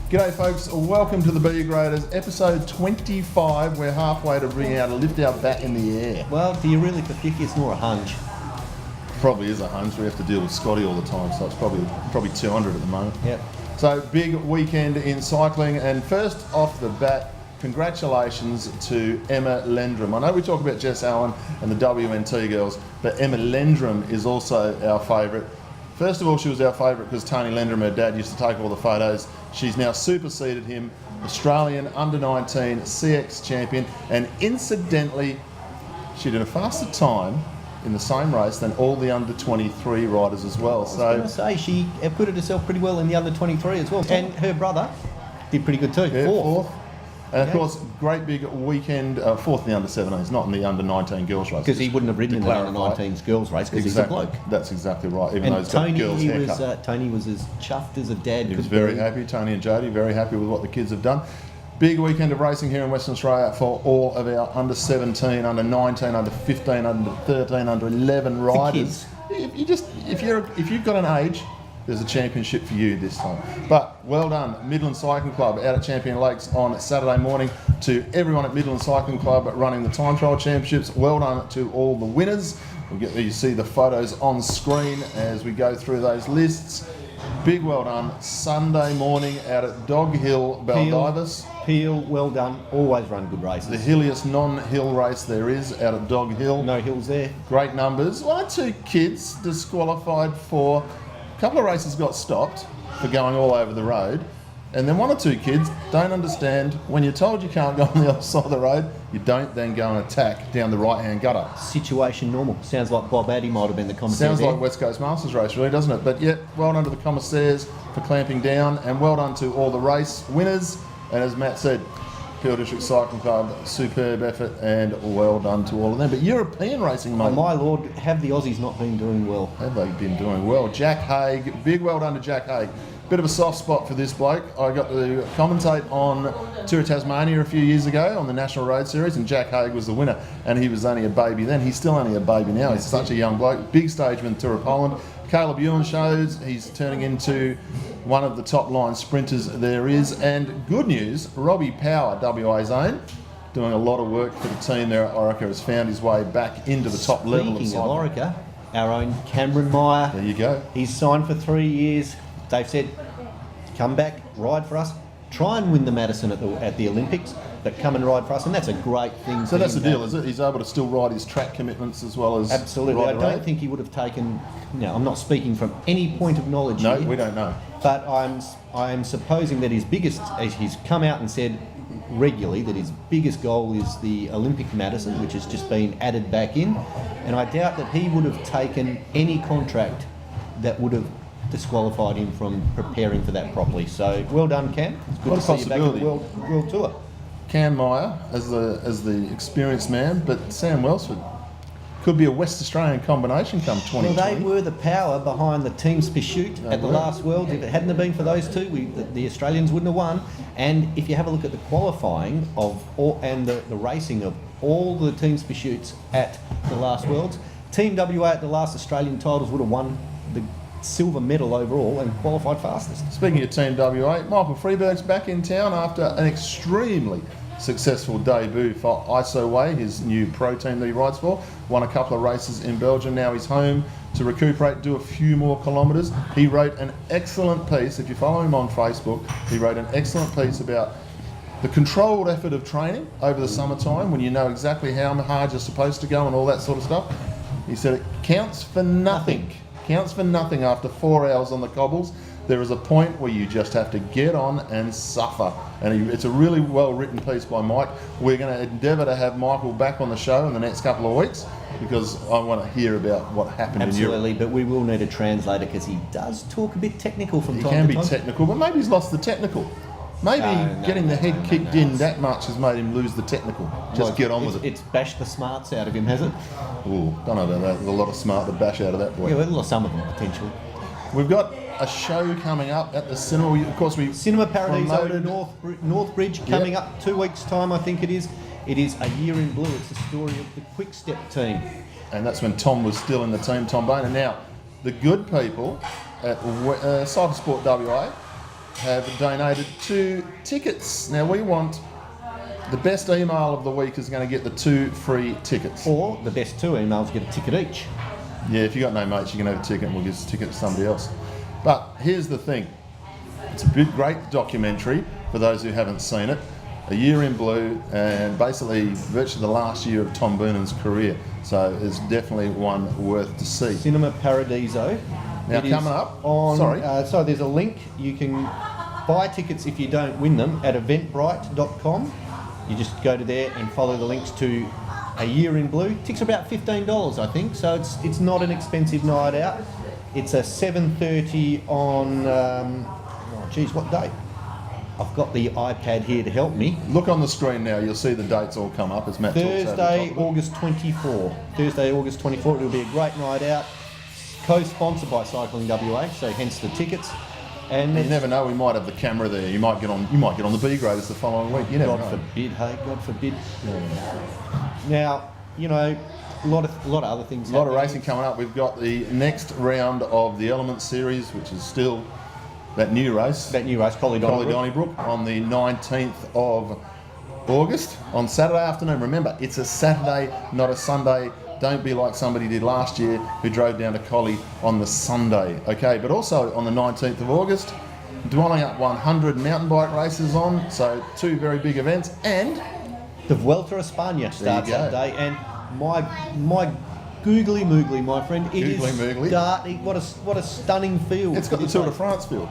G'day folks, welcome to the B Graders Episode 25. We're halfway to being able to lift our bat in the air. Well, do you really think it's more a hunch? Probably is a hunch. We have to deal with Scotty all the time, so it's probably 200 at the moment. Yep. So big weekend in cycling, and first off the bat, congratulations to Emma Lendrum. I know we talk about Jess Allen and the WNT girls, but Emma Lendrum is also our favourite. First of all, she was our favourite because Tony Lendrum, her dad, used to take all the photos. She's now superseded him, Australian under-19 CX champion, and incidentally, she did a faster time in the same race than all the under-23 riders as well. I was going to say, she acquitted herself pretty well in the under-23 as well. And her brother did pretty good too, yeah, fourth. And of Okay. course, great big weekend, fourth in the under-17s, not in the under-19 girls race. Because he wouldn't have ridden in the under-19s girls race because Exactly. he's a bloke. That's exactly right, even though And he's got a girl's haircut. Tony was as chuffed as a dad He was could very be. happy. Tony and Jodie very happy with what the kids have done. Big weekend of racing here in Western Australia for all of our under 17, under 19, under 15, under 13, under 11 riders. If you've got an age, there's a championship for you this time. But well done, Midland Cycling Club out at Champion Lakes on Saturday morning, to everyone at Midland Cycling Club running the time trial championships. Well done to all the winners. You see the photos on screen as we go through those lists. Big well done. Sunday morning out at Dog Hill, Baldivis. Peel, well done. Always run good races. The hilliest non-hill race there is out at Dog Hill. No hills there. Great numbers. One or two kids disqualified for... A couple of races got stopped for going all over the road. And then one or two kids don't understand, when you're told you can't go on the other side of the road, you don't then go and attack down the right-hand gutter. Situation normal. Sounds like Bob Addy might have been the commentator. Sounds there. like West Coast Masters race, really, doesn't it? But yet, well done to the commissaires for clamping down, and well done to all the race winners. And as Matt said, Peel District Cycling Club, superb effort, and well done to all of them. But European racing, mate. Oh, my lord, have the Aussies not been doing well? Have they been doing well? Jack Haig, big well done to Jack Haig. Bit of a soft spot for this bloke. I got to commentate on Tour of Tasmania a few years ago on the National Road Series, and Jack Haig was the winner, and he was only a baby then. He's still only a baby now. He's such a young bloke. Big stageman, Tour of Poland. Caleb Ewan shows he's turning into one of the top line sprinters there is. And good news, Robbie Power, WA's own, doing a lot of work for the team there at Orica, has found his way back into the top level of Speaking of cycling. Orica, our own Cameron Meyer. There you go. He's signed for 3 years. They've said, come back, ride for us. Try and win the Madison at the Olympics, but come and ride for us. And that's a great thing. So that's the him to deal, have. is it? He's able to still ride his track commitments as well as Absolutely. ride I the don't road? think he would have taken... No, I'm not speaking from any point of knowledge No, here. we don't know. But I'm supposing that his biggest... He's come out and said regularly that his biggest goal is the Olympic Madison, which has just been added back in. And I doubt that he would have taken any contract that would have disqualified him from preparing for that properly. So well done, Cam. It's good What to a see you back at the possibility. World Tour. Cam Meyer as the experienced man, but Sam Welsford could be a West Australian combination come Well, 2020. they were the power behind the team's pursuit at the were. last World. If it hadn't have been for those two, the Australians wouldn't have won. And if you have a look at the qualifying of and the racing of all the team's pursuits at the last Worlds, Team WA at the last Australian titles would have won the silver medal overall and qualified fastest. Speaking of Team WA, Michael Freeberg's back in town after an extremely successful debut for ISOWay, his new pro team that he rides for. Won a couple of races in Belgium. Now he's home to recuperate, do a few more kilometres. He wrote an excellent piece. If you follow him on Facebook, he wrote an excellent piece about the controlled effort of training over the summertime when you know exactly how hard you're supposed to go and all that sort of stuff. He said it counts for nothing. Counts for nothing after 4 hours on the cobbles. There is a point where you just have to get on and suffer. And it's a really well written piece by Mike. We're going to endeavour to have Michael back on the show in the next couple of weeks because I want to hear about what happened in Europe. Absolutely, but we will need a translator because he does talk a bit technical from He time can to be time. technical, but maybe he's lost the technical. Maybe getting the head kicked in that much has made him lose the technical. Just get on with it. It's bashed the smarts out of him, has it? Ooh, don't know about that. There's a lot of smart to bash out of that boy. Yeah, well, some of them potentially. We've got a show coming up at the cinema. Of course, we Cinema Paradiso promoted Northbridge coming up 2 weeks' time, I think it is. It is A Year in Blue. It's the story of the Quick Step team. and that's when Tom was still in the team, Tom Boehner. Now, the good people at Cybersport WA have donated 2 tickets. Now we want the best email of the week is going to get the 2 free tickets. Or the best 2 emails get a ticket each. Yeah, if you got no mates, you can have a ticket and we'll give a ticket to somebody else. But here's the thing. It's a great documentary for those who haven't seen it. A Year in Blue, and basically virtually the last year of Tom Boonan's career. So it's definitely one worth to see. Cinema Paradiso. Now It is coming up, on, sorry. so there's a link. You can buy tickets if you don't win them at eventbrite.com. You just go to there and follow the links to A Year in Blue. Tickets are about $15, I think, so it's not an expensive night out. It's a 7:30 on, what date? I've got the iPad here to help me. Look on the screen now, you'll see the dates all come up as Matt talks over the top Thursday, of it. August 24. Thursday, August 24. It'll be a great night out. Co-sponsored by Cycling WA, so hence the tickets. And You never know, we might have the camera there. You might get on the B Graders the following week. You never God know. forbid, hey, God forbid. Now, a lot of other things. A lot of happening. racing coming up. We've got the next round of the Element Series, which is still that new race. That new race, Collie Donnybrook, on the 19th of August on Saturday afternoon. Remember, it's a Saturday, not a Sunday. Don't be like somebody did last year who drove down to Collie on the Sunday. Okay, but also on the 19th of August, dwelling up 100 mountain bike races on, so 2 very big events, and The Vuelta Espana starts go. that day, and my googly moogly, my friend, it is Googly moogly. starting. What a stunning field! it's got the Tour de France field.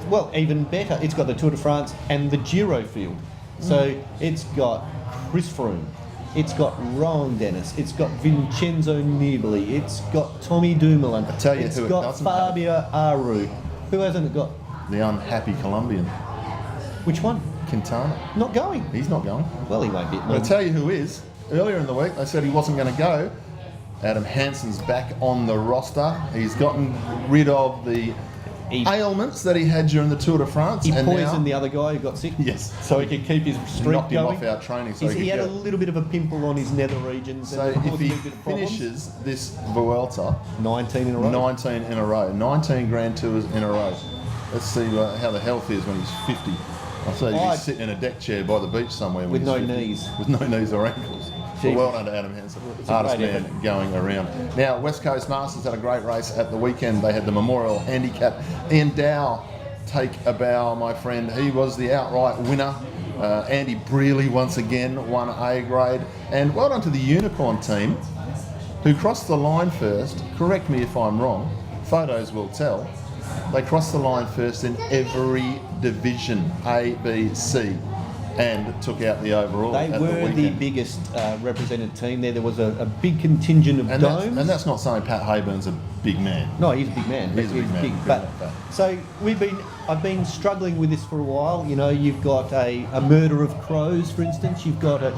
Well, even better, it's got the Tour de France and the Giro field. So it's got Chris Froome, it's got Rowan Dennis, it's got Vincenzo Nibali, it's got Tommy Dumoulin, I tell you it's who it got doesn't have. Fabio Aru. Who hasn't it got? The unhappy Colombian, Which one? Quintana. Not going. He's not going. Well, he won't be. But I tell you who is. Earlier in the week, they said he wasn't going to go. Adam Hansen's back on the roster. He's gotten rid of the ailments that he had during the Tour de France. He and poisoned now, the other guy who got sick. Yes. So he could keep his streak knocked him going. off our training. So He he had could a go. little bit of a pimple on his nether regions. So and if caused a he little bit of problems. finishes this Vuelta, 19 in a row. 19 in a row, 19 Grand Tours in a row. Let's see how the health is when he's 50. I say he's sitting in a deck chair by the beach somewhere when With he's no 50. knees. With no knees or ankles. Gee. Well done to Adam Hansen. It's a Hardest great man effort. going around. Now, West Coast Masters had a great race at the weekend. They had the Memorial Handicap. Ian Dow take a bow, my friend. He was the outright winner. Andy Brearley once again won A grade. And well done to the Unicorn team, who crossed the line first. Correct me if I'm wrong. Photos will tell. They crossed the line first in every division, A, B, C, and took out the overall. They at were the the weekend. biggest represented team there. There was a big contingent of domes. And that's not saying Pat Hayburn's a big man. No, he's a big man. He's a big man. But so I've been struggling with this for a while. You've got a murder of crows, for instance. You've got a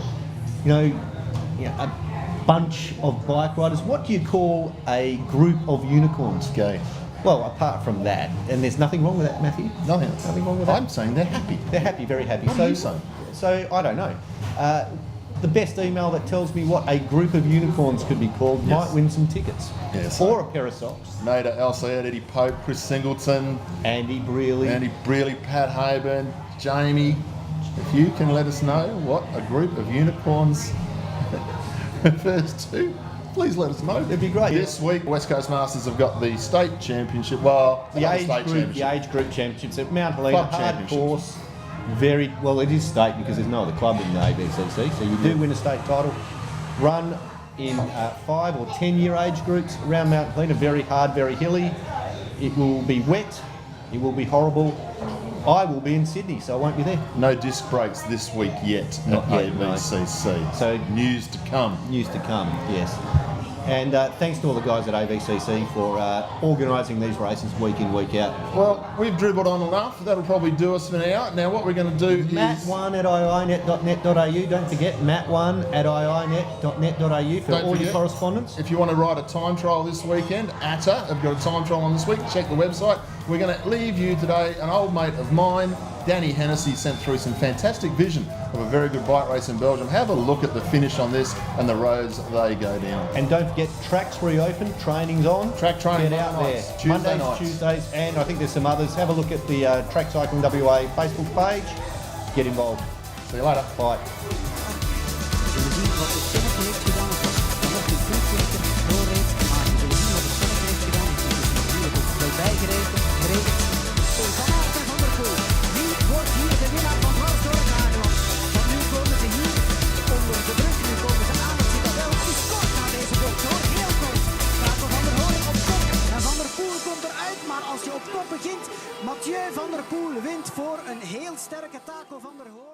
bunch of bike riders. What do you call a group of unicorns? Gay. Well, apart from that, and there's nothing wrong with that, Matthew. Nothing wrong with that. I'm saying they're happy. They're happy, very happy. What are you saying? So I don't know. The best email that tells me what a group of unicorns could be called might win some tickets. Yes. Or a pair of socks. Nada El Sayed, Eddie Pope, Chris Singleton, Andy Brearley. Pat Hayburn, Jamie. If you can let us know what a group of unicorns refers to, please let us know. It'd be great. This week, West Coast Masters have got the state championship. Well, The not age group championships at Mount Helena, Club hard championships. course. Very well. It is state because there's no other club in the ABCC, so you do win a state title. Run in 5 or 10 year age groups around Mount Helena. Very hard, very hilly. It will be wet. It will be horrible. I will be in Sydney, so I won't be there. No disc brakes this week yet Not at yet, no. ABCC. So- news to come. News to come, yes. And thanks to all the guys at ABCC for organising these races week in, week out. Well, we've dribbled on enough. That'll probably do us for now. Now, what we're going to do is... Matt1 at iinet.net.au. Don't forget, Matt1 at iinet.net.au for Don't all forget, your correspondence. If you want to ride a time trial this weekend, ATA have got a time trial on this week. Check the website. We're going to leave you today, an old mate of mine, Danny Hennessy sent through some fantastic vision of a very good bike race in Belgium. Have a look at the finish on this and the roads they go down. And don't forget, tracks reopened, training's on. Track training Get out Monday there. nights, Tuesday Mondays, nights. Tuesdays, and I think there's some others. Have a look at the Track Cycling WA Facebook page. Get involved. See you later. Bye. We zullen zien wat de Spanneke heeft gedaan. Het was vanochtend 25 doorreed, maar we zullen zien wat de Spanneke heeft gedaan. Het is natuurlijk ook voorbij gereden. Van Aert en Van der Poel. Wie wordt hier de winnaar van Dwars door het Hageland? Want nu komen ze hier onder de brug. Nu komen ze aan het Citadel. Het is kort na deze bocht hoor, heel kort. Gaat er Van der Hoorn op kop. En Van der Poel komt eruit, maar als je op kop begint, Mathieu Van der Poel wint voor een heel sterke Taco van der Hoorn.